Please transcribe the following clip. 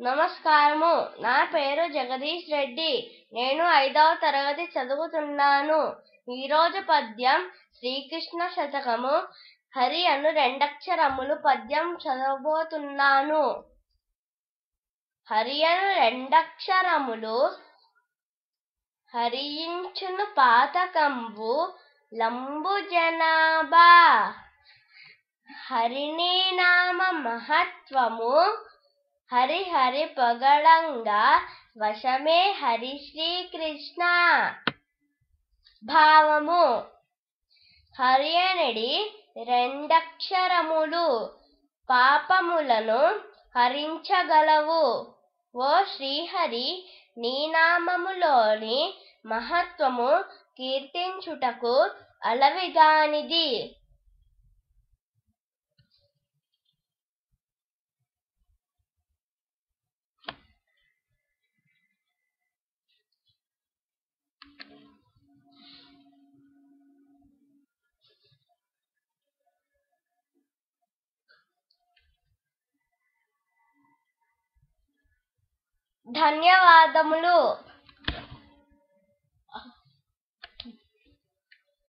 నమస్కారము. నా పేరు జగదీష్ రెడ్డి. నేను 5వ తరగతి చదువుతున్నాను. ఈరోజు పద్యం శ్రీకృష్ణ శతకము హరి అను రెండక్షరములు పద్యం చదవబోతున్నాను. హరి అను రెండక్షరములు హరించును పాతకంబు లంబు జనాభా. హరిని నామ మహత్వము హరి హరి పొగడంగా వశమే హరి శ్రీకృష్ణ. భావము: హరి అనడి రెండక్షరములు పాపములను హరించగలవు. ఓ శ్రీహరి, నీ నామములోని మహత్వము కీర్తించుటకు అలవిగానిది. ధన్యవాదములు.